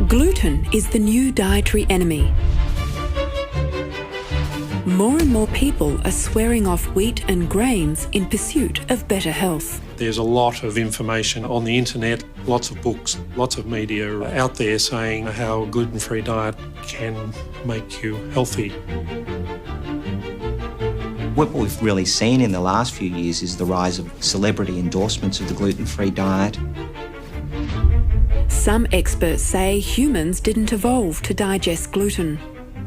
Gluten is the new dietary enemy. More and more people are swearing off wheat and grains in pursuit of better health. There's a lot of information on the internet, lots of books, lots of media out there saying how a gluten-free diet can make you healthy. What we've really seen in the last few years is the rise of celebrity endorsements of the gluten-free diet. Some experts say humans didn't evolve to digest gluten.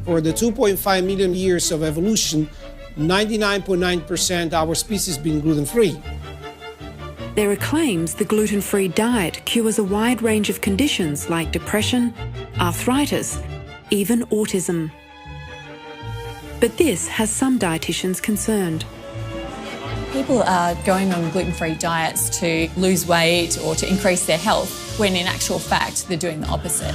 For the 2.5 million years of evolution, 99.9% our species being gluten-free. There are claims the gluten-free diet cures a wide range of conditions like depression, arthritis, even autism. But this has some dietitians concerned. People are going on gluten-free diets to lose weight or to increase their health, when in actual fact they're doing the opposite.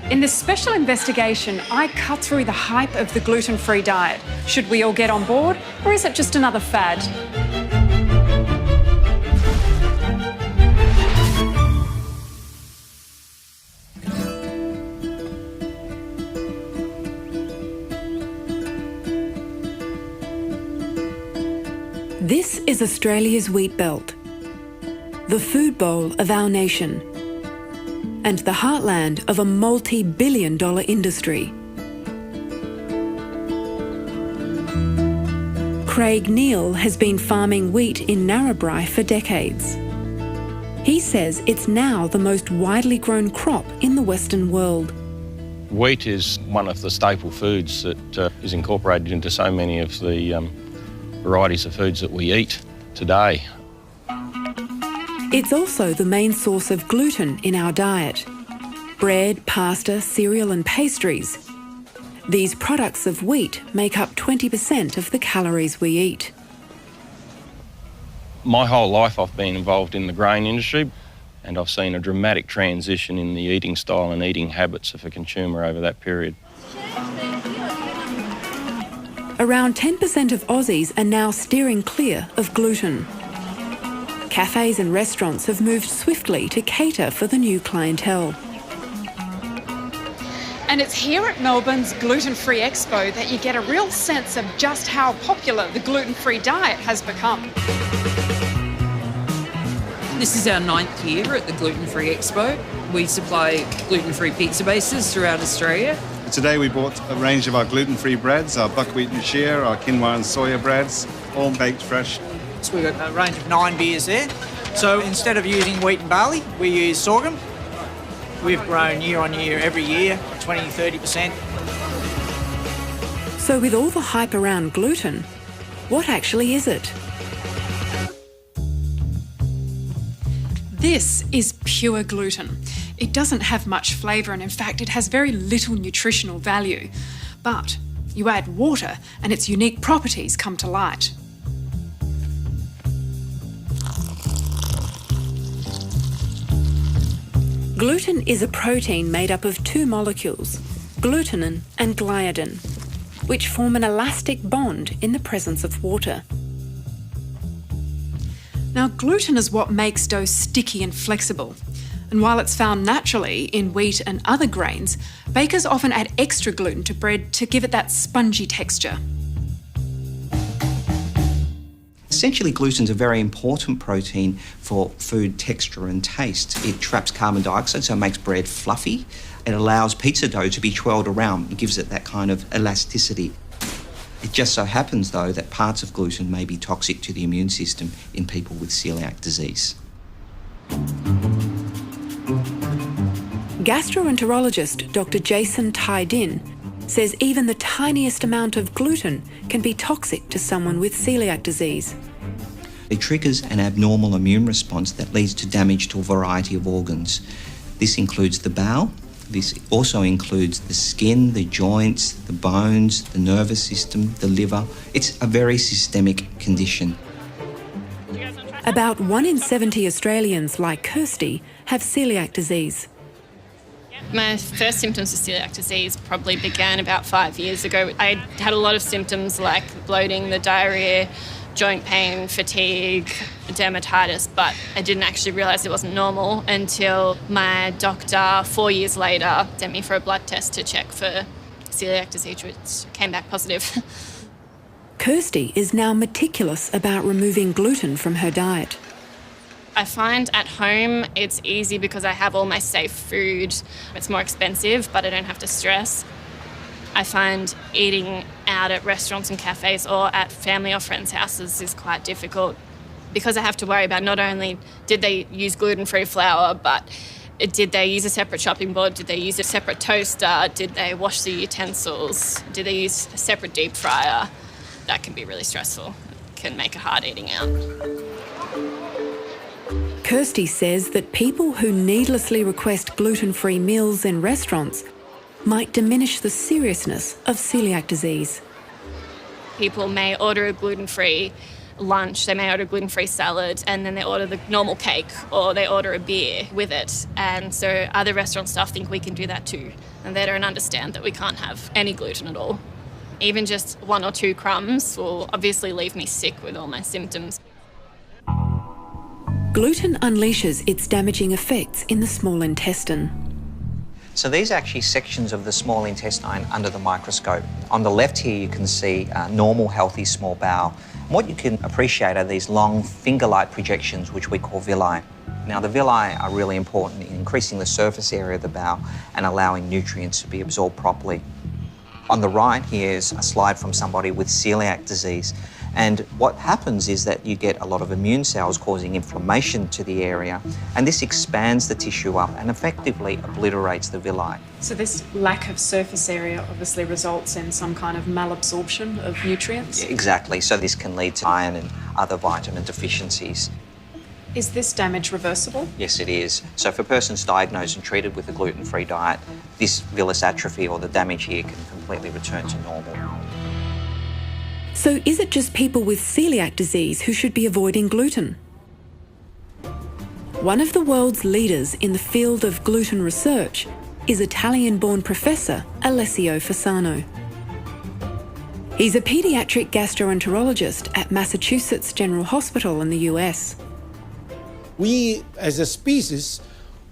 In this special investigation, I cut through the hype of the gluten-free diet. Should we all get on board, or is it just another fad? This is Australia's wheat belt, the food bowl of our nation, and the heartland of a multi-billion-dollar industry. Craig Neal has been farming wheat in Narrabri for decades. He says it's now the most widely grown crop in the Western world. Wheat is one of the staple foods that is incorporated into so many of the varieties of foods that we eat today. It's also the main source of gluten in our diet. Bread, pasta, cereal and pastries. These products of wheat make up 20% of the calories we eat. My whole life I've been involved in the grain industry, and I've seen a dramatic transition in the eating style and eating habits of a consumer over that period. Around 10% of Aussies are now steering clear of gluten. Cafes and restaurants have moved swiftly to cater for the new clientele. And it's here at Melbourne's Gluten-Free Expo that you get a real sense of just how popular the gluten-free diet has become. This is our 9th year at the Gluten-Free Expo. We supply gluten-free pizza bases throughout Australia. Today we bought a range of our gluten-free breads, our buckwheat and shea, our quinoa and soya breads, all baked fresh. So we've got a range of 9 beers there. So instead of using wheat and barley, we use sorghum. We've grown year on year, every year, 20-30%. So with all the hype around gluten, what actually is it? This is pure gluten. It doesn't have much flavour and in fact it has very little nutritional value. But you add water and its unique properties come to light. Gluten is a protein made up of 2 molecules, glutenin and gliadin, which form an elastic bond in the presence of water. Now, gluten is what makes dough sticky and flexible. And while it's found naturally in wheat and other grains, bakers often add extra gluten to bread to give it that spongy texture. Essentially, gluten is a very important protein for food texture and taste. It traps carbon dioxide, so it makes bread fluffy. It allows pizza dough to be twirled around and gives it that kind of elasticity. It just so happens, though, that parts of gluten may be toxic to the immune system in people with celiac disease. Gastroenterologist Dr. Jason Tai-Din says even the tiniest amount of gluten can be toxic to someone with celiac disease. It triggers an abnormal immune response that leads to damage to a variety of organs. This includes the bowel. This also includes the skin, the joints, the bones, the nervous system, the liver. It's a very systemic condition. About 1 in 70 Australians, like Kirsty, have celiac disease. My first symptoms of celiac disease probably began about 5 years ago. I had a lot of symptoms like bloating, the diarrhoea, joint pain, fatigue, dermatitis, but I didn't actually realise it wasn't normal until my doctor 4 years later sent me for a blood test to check for celiac disease, which came back positive. Kirsty is now meticulous about removing gluten from her diet. I find at home it's easy because I have all my safe food. It's more expensive, but I don't have to stress. I find eating out at restaurants and cafes or at family or friends' houses is quite difficult because I have to worry about not only did they use gluten-free flour, but did they use a separate chopping board? Did they use a separate toaster? Did they wash the utensils? Did they use a separate deep fryer? That can be really stressful. It can make it hard eating out. Kirsty says that people who needlessly request gluten-free meals in restaurants might diminish the seriousness of celiac disease. People may order a gluten-free lunch, they may order a gluten-free salad, and then they order the normal cake or they order a beer with it. And so other restaurant staff think we can do that too. And they don't understand that we can't have any gluten at all. Even just 1 or 2 crumbs will obviously leave me sick with all my symptoms. Gluten unleashes its damaging effects in the small intestine. So these are actually sections of the small intestine under the microscope. On the left here you can see normal healthy small bowel. What you can appreciate are these long finger-like projections which we call villi. Now the villi are really important in increasing the surface area of the bowel and allowing nutrients to be absorbed properly. On the right here is a slide from somebody with celiac disease. And what happens is that you get a lot of immune cells causing inflammation to the area, and this expands the tissue up and effectively obliterates the villi. So this lack of surface area obviously results in some kind of malabsorption of nutrients? Exactly, so this can lead to iron and other vitamin deficiencies. Is this damage reversible? Yes, it is. So if a person's diagnosed and treated with a gluten-free diet, this villus atrophy or the damage here can completely return to normal. So is it just people with celiac disease who should be avoiding gluten? One of the world's leaders in the field of gluten research is Italian-born professor Alessio Fasano. He's a paediatric gastroenterologist at Massachusetts General Hospital in the US. We, as a species,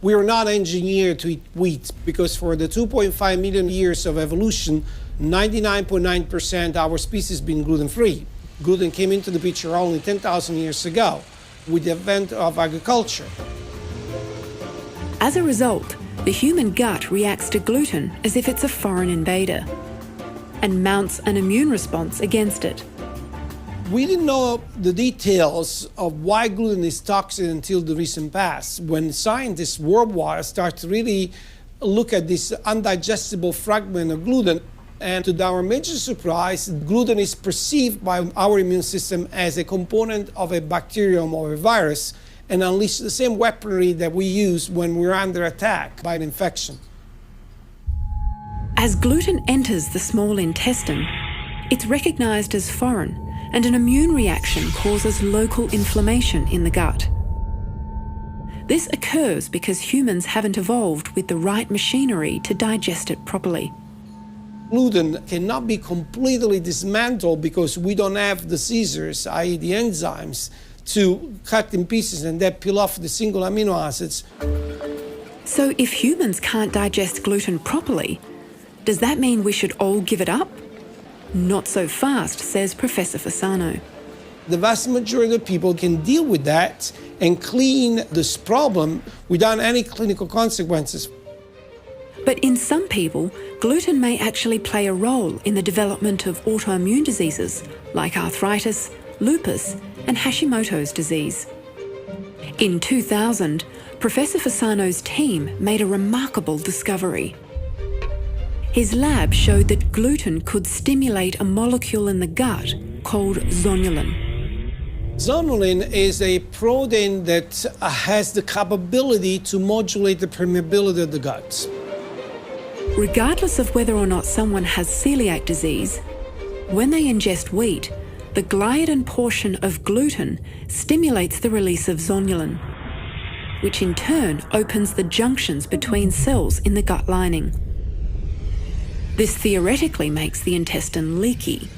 we are not engineered to eat wheat because for the 2.5 million years of evolution, 99.9% our species has been gluten-free. Gluten came into the picture only 10,000 years ago with the advent of agriculture. As a result, the human gut reacts to gluten as if it's a foreign invader and mounts an immune response against it. We didn't know the details of why gluten is toxic until the recent past, when scientists worldwide start to really look at this undigestible fragment of gluten. And to our major surprise, gluten is perceived by our immune system as a component of a bacterium or a virus and unleashes the same weaponry that we use when we're under attack by an infection. As gluten enters the small intestine, it's recognized as foreign, and an immune reaction causes local inflammation in the gut. This occurs because humans haven't evolved with the right machinery to digest it properly. Gluten cannot be completely dismantled because we don't have the scissors, i.e. the enzymes, to cut in pieces and then peel off the single amino acids. So if humans can't digest gluten properly, does that mean we should all give it up? Not so fast, says Professor Fasano. The vast majority of people can deal with that and clean this problem without any clinical consequences. But in some people, gluten may actually play a role in the development of autoimmune diseases like arthritis, lupus, and Hashimoto's disease. In 2000, Professor Fasano's team made a remarkable discovery. His lab showed that gluten could stimulate a molecule in the gut called zonulin. Zonulin is a protein that has the capability to modulate the permeability of the gut. Regardless of whether or not someone has celiac disease, when they ingest wheat, the gliadin portion of gluten stimulates the release of zonulin, which in turn opens the junctions between cells in the gut lining. This theoretically makes the intestine leaky.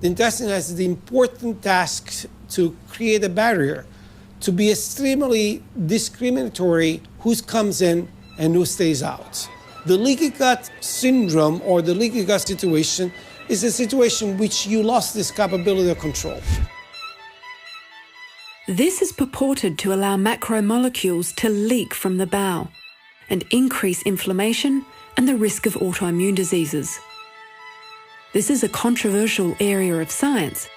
The intestine has the important task to create a barrier, to be extremely discriminatory who comes in and who stays out. The leaky gut syndrome or the leaky gut situation is a situation in which you lost this capability of control. This is purported to allow macromolecules to leak from the bowel and increase inflammation and the risk of autoimmune diseases. This is a controversial area of science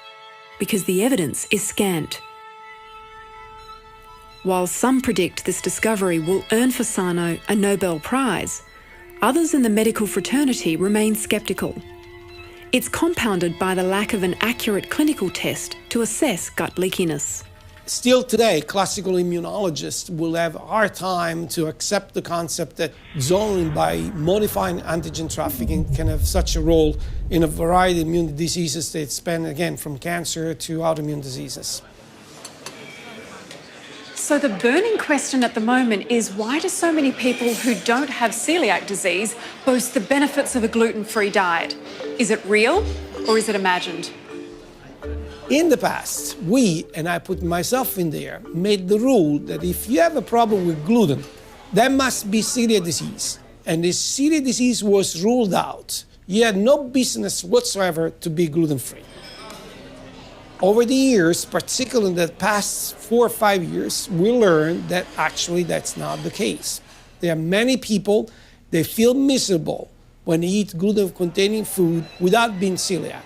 because the evidence is scant. While some predict this discovery will earn Fasano a Nobel Prize, others in the medical fraternity remain sceptical. It's compounded by the lack of an accurate clinical test to assess gut leakiness. Still today, classical immunologists will have a hard time to accept the concept that zoning by modifying antigen trafficking can have such a role in a variety of immune diseases that span, again, from cancer to autoimmune diseases. So the burning question at the moment is, why do so many people who don't have celiac disease boast the benefits of a gluten-free diet? Is it real or is it imagined? In the past, we, and I put myself in there, made the rule that if you have a problem with gluten, that must be celiac disease. And if celiac disease was ruled out, you had no business whatsoever to be gluten-free. Over the years, particularly in the past 4 or 5 years, we learned that actually that's not the case. There are many people, they feel miserable when they eat gluten-containing food without being celiac.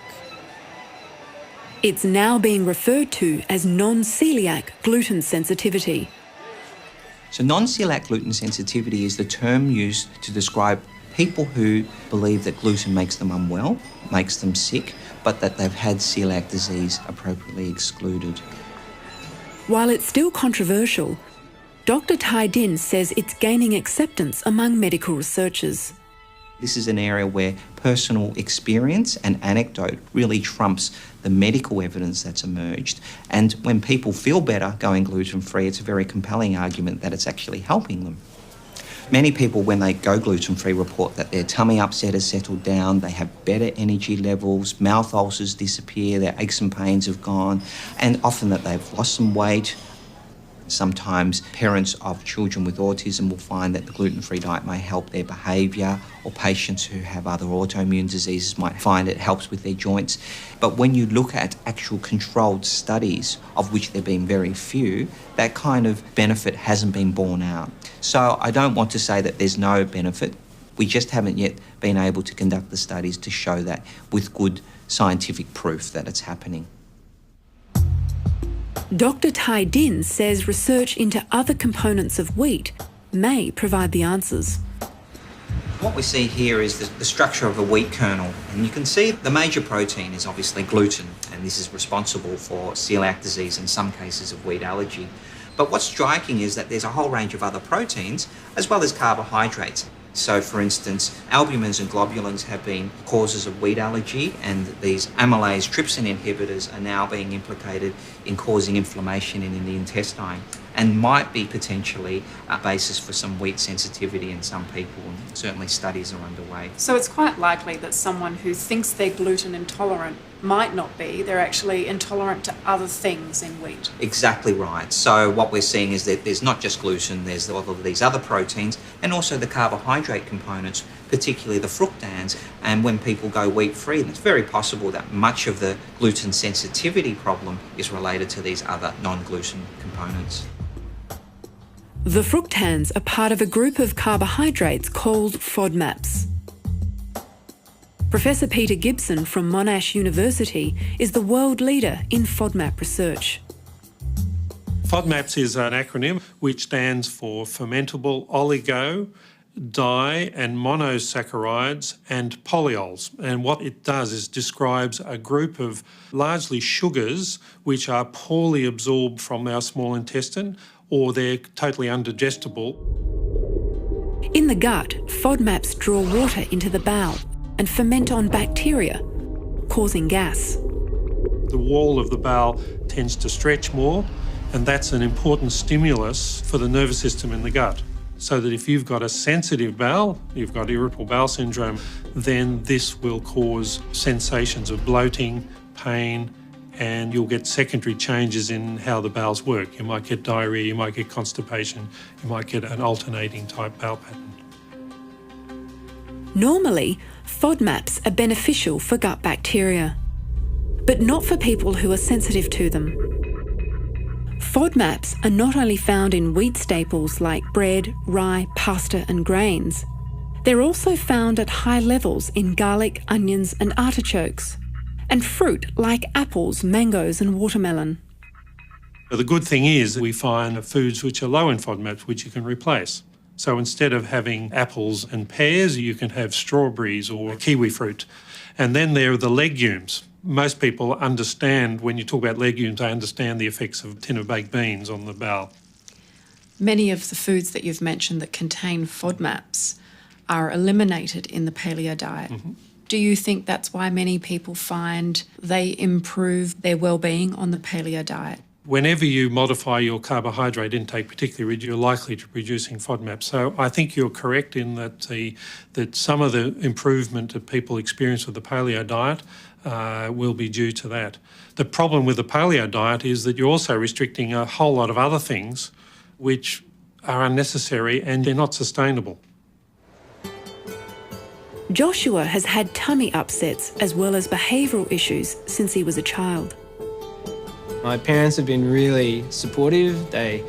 It's now being referred to as non-celiac gluten sensitivity. So non-celiac gluten sensitivity is the term used to describe people who believe that gluten makes them unwell, makes them sick, but that they've had celiac disease appropriately excluded. While it's still controversial, Dr. Tai Din says it's gaining acceptance among medical researchers. This is an area where personal experience and anecdote really trumps the medical evidence that's emerged. And when people feel better going gluten-free, it's a very compelling argument that it's actually helping them. Many people, when they go gluten-free, report that their tummy upset has settled down, they have better energy levels, mouth ulcers disappear, their aches and pains have gone, and often that they've lost some weight. Sometimes parents of children with autism will find that the gluten-free diet may help their behaviour, or patients who have other autoimmune diseases might find it helps with their joints. But when you look at actual controlled studies, of which there have been very few, that kind of benefit hasn't been borne out. So I don't want to say that there's no benefit. We just haven't yet been able to conduct the studies to show that with good scientific proof that it's happening. Dr. Tai Din says research into other components of wheat may provide the answers. What we see here is the structure of a wheat kernel, and you can see the major protein is obviously gluten, and this is responsible for celiac disease and some cases of wheat allergy. But what's striking is that there's a whole range of other proteins as well as carbohydrates. So, for instance, albumins and globulins have been causes of wheat allergy, and these amylase trypsin inhibitors are now being implicated in causing inflammation in the intestine, and might be potentially a basis for some wheat sensitivity in some people, and certainly studies are underway. So it's quite likely that someone who thinks they're gluten intolerant might not be. They're actually intolerant to other things in wheat. Exactly right. So what we're seeing is that there's not just gluten, there's all of these other proteins and also the carbohydrate components, particularly the fructans. And when people go wheat-free, it's very possible that much of the gluten sensitivity problem is related to these other non-gluten components. The fructans are part of a group of carbohydrates called FODMAPs. Professor Peter Gibson from Monash University is the world leader in FODMAP research. FODMAPs is an acronym which stands for fermentable oligo, di and monosaccharides and polyols. And what it does is describes a group of largely sugars which are poorly absorbed from our small intestine, or they're totally undigestible. In the gut, FODMAPs draw water into the bowel and ferment on bacteria, causing gas. The wall of the bowel tends to stretch more, and that's an important stimulus for the nervous system in the gut. So that if you've got a sensitive bowel, you've got irritable bowel syndrome, then this will cause sensations of bloating, pain, and you'll get secondary changes in how the bowels work. You might get diarrhoea, you might get constipation, you might get an alternating type bowel pattern. Normally, FODMAPs are beneficial for gut bacteria, but not for people who are sensitive to them. FODMAPs are not only found in wheat staples like bread, rye, pasta and grains, they're also found at high levels in garlic, onions and artichokes, and fruit like apples, mangoes and watermelon. The good thing is we find foods which are low in FODMAPs which you can replace. So instead of having apples and pears, you can have strawberries or kiwi fruit. And then there are the legumes. Most people understand, when you talk about legumes, they understand the effects of a tin of baked beans on the bowel. Many of the foods that you've mentioned that contain FODMAPs are eliminated in the paleo diet. Mm-hmm. Do you think that's why many people find they improve their well-being on the paleo diet? Whenever you modify your carbohydrate intake, particularly, you're likely to be producing FODMAPs. So I think you're correct in that some of the improvement that people experience with the paleo diet will be due to that. The problem with the paleo diet is that you're also restricting a whole lot of other things which are unnecessary and they're not sustainable. Joshua has had tummy upsets as well as behavioural issues since he was a child. My parents have been really supportive. They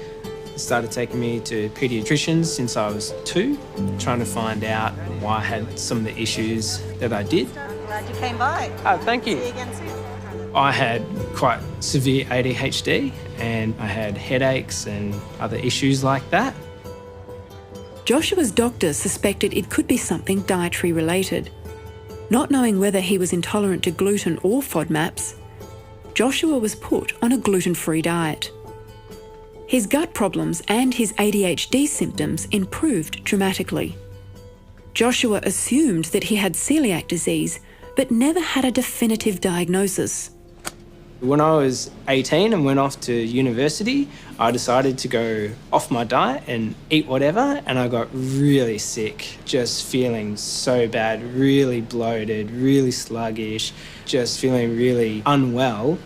started taking me to paediatricians since I was 2, trying to find out why I had some of the issues that I did. Glad you came by. Oh, thank you. See you again soon. I had quite severe ADHD and I had headaches and other issues like that. Joshua's doctor suspected it could be something dietary related. Not knowing whether he was intolerant to gluten or FODMAPs, Joshua was put on a gluten-free diet. His gut problems and his ADHD symptoms improved dramatically. Joshua assumed that he had celiac disease, but never had a definitive diagnosis. When I was 18 and went off to university, I decided to go off my diet and eat whatever, and I got really sick, just feeling so bad, really bloated, really sluggish, just feeling really unwell.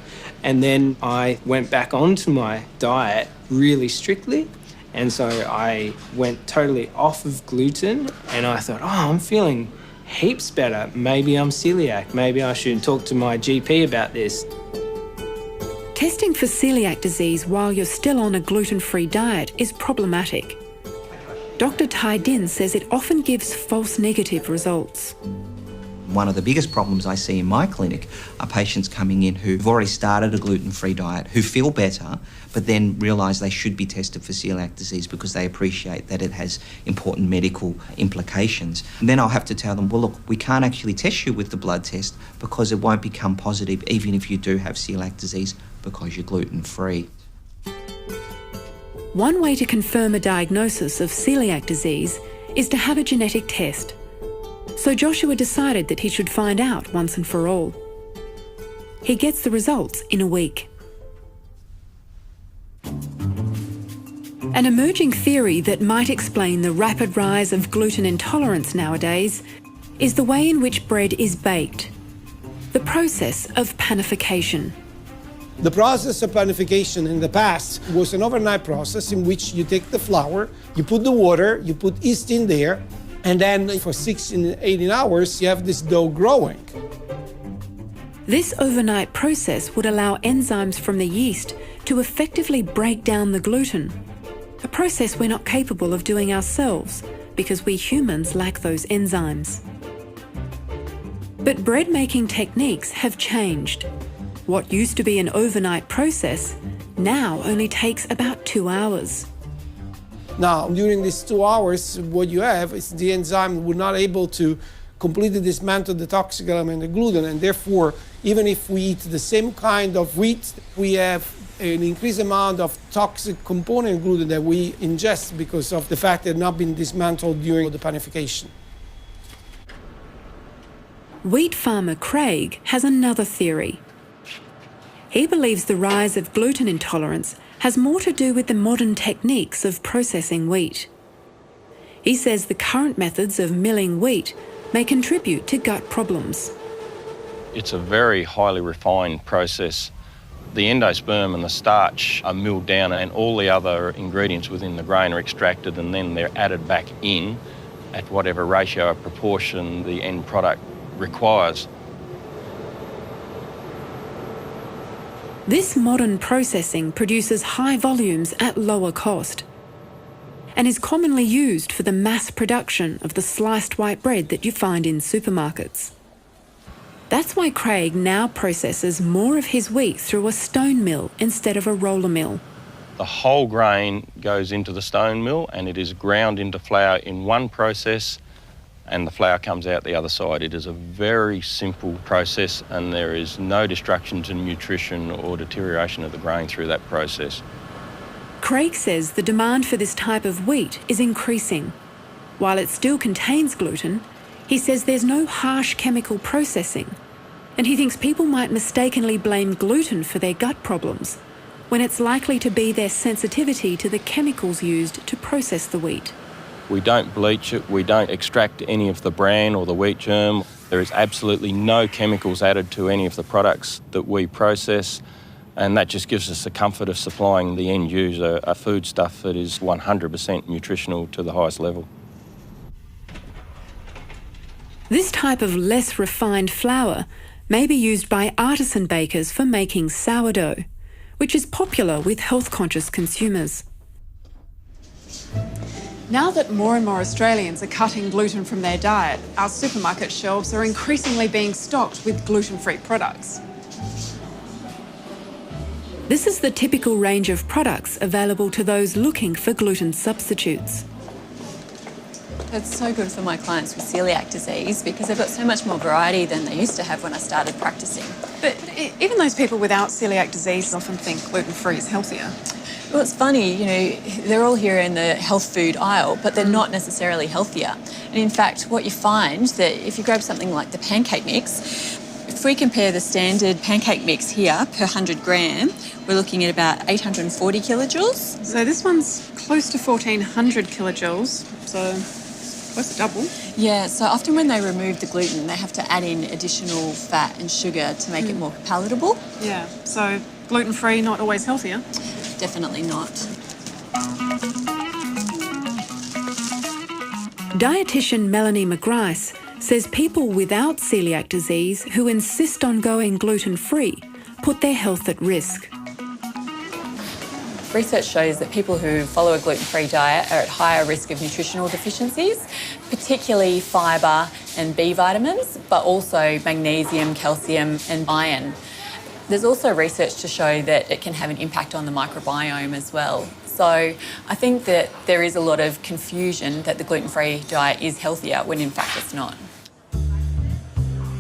And then I went back onto my diet really strictly, and so I went totally off of gluten, and I thought, oh, I'm feeling heaps better. Maybe I'm celiac. Maybe I should talk to my GP about this. Testing for celiac disease while you're still on a gluten-free diet is problematic. Dr. Tai Din says it often gives false negative results. One of the biggest problems I see in my clinic are patients coming in who've already started a gluten-free diet, who feel better, but then realise they should be tested for celiac disease because they appreciate that it has important medical implications. And then I'll have to tell them, well, look, we can't actually test you with the blood test because it won't become positive even if you do have celiac disease because you're gluten-free. One way to confirm a diagnosis of celiac disease is to have a genetic test. So Joshua decided that he should find out once and for all. He gets the results in a week. An emerging theory that might explain the rapid rise of gluten intolerance nowadays is the way in which bread is baked, the process of panification. The process of panification in the past was an overnight process in which you take the flour, you put the water, you put yeast in there, and then for 16, 18 hours, you have this dough growing. This overnight process would allow enzymes from the yeast to effectively break down the gluten, a process we're not capable of doing ourselves because we humans lack those enzymes. But bread-making techniques have changed. What used to be an overnight process now only takes about 2 hours. Now, during these 2 hours, what you have is the enzyme we're not able to completely dismantle the toxic element, the gluten, and therefore, even if we eat the same kind of wheat, we have an increased amount of toxic component gluten that we ingest because of the fact that it's not been dismantled during the panification. Wheat farmer Craig has another theory. He believes the rise of gluten intolerance has more to do with the modern techniques of processing wheat. He says the current methods of milling wheat may contribute to gut problems. It's a very highly refined process. The endosperm and the starch are milled down and all the other ingredients within the grain are extracted and then they're added back in at whatever ratio or proportion the end product requires. This modern processing produces high volumes at lower cost and is commonly used for the mass production of the sliced white bread that you find in supermarkets. That's why Craig now processes more of his wheat through a stone mill instead of a roller mill. The whole grain goes into the stone mill and it is ground into flour in one process and the flour comes out the other side. It is a very simple process and there is no destruction to nutrition or deterioration of the grain through that process. Craig says the demand for this type of wheat is increasing. While it still contains gluten, he says there's no harsh chemical processing, and he thinks people might mistakenly blame gluten for their gut problems, when it's likely to be their sensitivity to the chemicals used to process the wheat. We don't bleach it, we don't extract any of the bran or the wheat germ. There is absolutely no chemicals added to any of the products that we process, and that just gives us the comfort of supplying the end user a foodstuff that is 100% nutritional to the highest level. This type of less refined flour may be used by artisan bakers for making sourdough, which is popular with health-conscious consumers. Now that more and more Australians are cutting gluten from their diet, our supermarket shelves are increasingly being stocked with gluten-free products. This is the typical range of products available to those looking for gluten substitutes. It's so good for my clients with celiac disease because they've got so much more variety than they used to have when I started practicing. But even those people without celiac disease often think gluten-free is healthier. Well, it's funny, you know, they're all here in the health food aisle, but they're not necessarily healthier. And in fact, what you find that if you grab something like the pancake mix, if we compare the standard pancake mix here per 100 gram, we're looking at about 840 kilojoules. So this one's close to 1,400 kilojoules, so close to double. Yeah, so often when they remove the gluten, they have to add in additional fat and sugar to make it more palatable. Yeah, so gluten-free, not always healthier. Definitely not. Dietitian Melanie McGrice says people without celiac disease who insist on going gluten-free put their health at risk. Research shows that people who follow a gluten-free diet are at higher risk of nutritional deficiencies, particularly fibre and B vitamins, but also magnesium, calcium and iron. There's also research to show that it can have an impact on the microbiome as well. So I think that there is a lot of confusion that the gluten-free diet is healthier when in fact it's not.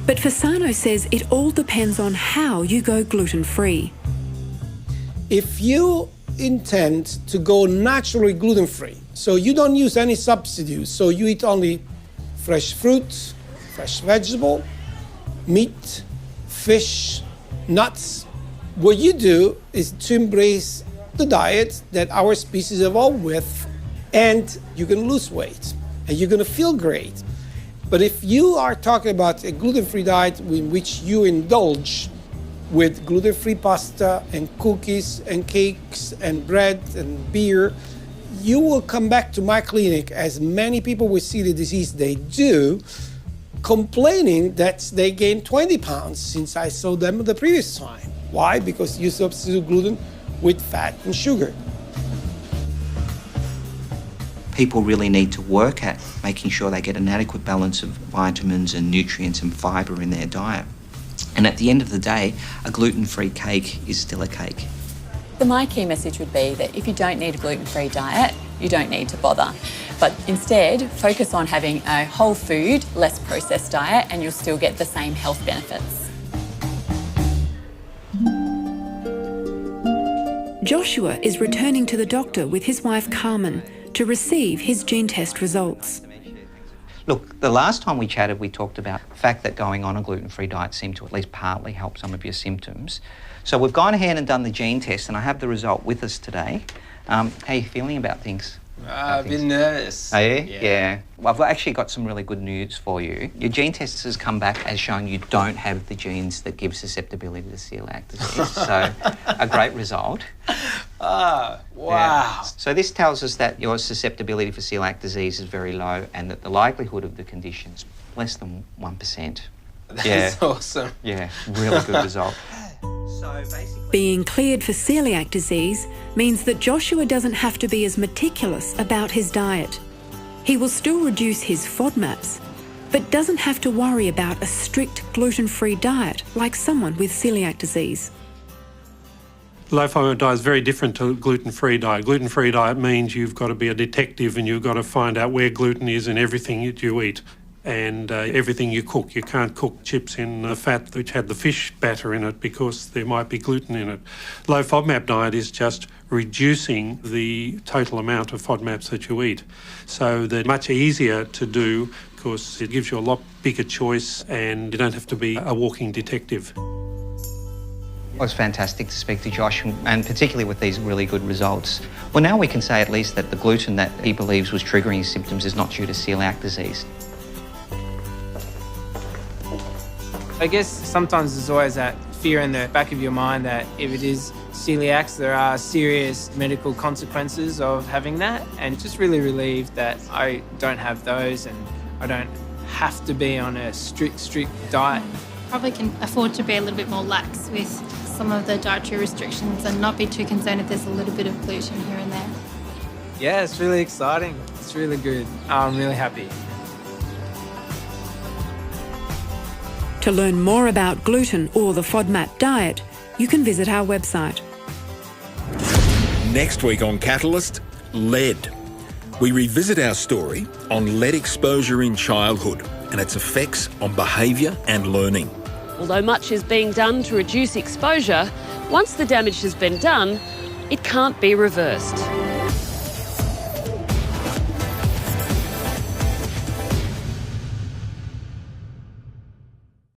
But Fasano says it all depends on how you go gluten-free. If you intend to go naturally gluten-free, so you don't use any substitutes, so you eat only fresh fruit, fresh vegetable, meat, fish, nuts, what you do is to embrace the diet that our species evolved with, and you're going to lose weight and you're going to feel great. But if you are talking about a gluten-free diet in which you indulge with gluten-free pasta and cookies and cakes and bread and beer, you will come back to my clinic, as many people with celiac disease they do, complaining that they gained 20 pounds since I saw them the previous time. Why? Because you substitute gluten with fat and sugar. People really need to work at making sure they get an adequate balance of vitamins and nutrients and fibre in their diet. And at the end of the day, a gluten-free cake is still a cake. My key message would be that if you don't need a gluten-free diet, you don't need to bother. But instead, focus on having a whole food, less processed diet, and you'll still get the same health benefits. Joshua is returning to the doctor with his wife Carmen to receive his gene test results. Look, the last time we chatted, we talked about the fact that going on a gluten-free diet seemed to at least partly help some of your symptoms. So we've gone ahead and done the gene test, and I have the result with us today. How are you feeling about things? A bit nervous. Are you? Yeah. Well, I've actually got some really good news for you. Your gene test has come back as showing you don't have the genes that give susceptibility to celiac disease. So, a great result. Wow. Yeah. So this tells us that your susceptibility for celiac disease is very low and that the likelihood of the condition is less than 1%. That's awesome. Yeah, really good result. So basically, Being cleared for celiac disease means that Joshua doesn't have to be as meticulous about his diet. He will still reduce his FODMAPs, but doesn't have to worry about a strict gluten-free diet like someone with celiac disease. Low FODMAP diet is very different to gluten-free diet. Gluten-free diet means you've got to be a detective and you've got to find out where gluten is in everything that you eat and everything you cook. You can't cook chips in the fat which had the fish batter in it because there might be gluten in it. Low FODMAP diet is just reducing the total amount of FODMAPs that you eat. So they're much easier to do because it gives you a lot bigger choice and you don't have to be a walking detective. it was fantastic to speak to Josh, and particularly with these really good results. Well, now we can say at least that the gluten that he believes was triggering his symptoms is not due to celiac disease. I guess sometimes there's always that fear in the back of your mind that if it is celiac, there are serious medical consequences of having that, and just really relieved that I don't have those and I don't have to be on a strict diet. Probably can afford to be a little bit more lax with some of the dietary restrictions and not be too concerned if there's a little bit of gluten here and there. Yeah, it's really exciting. It's really good. I'm really happy. To learn more about gluten or the FODMAP diet, you can visit our website. Next week on Catalyst, lead. We revisit our story on lead exposure in childhood and its effects on behaviour and learning. Although much is being done to reduce exposure, once the damage has been done, it can't be reversed.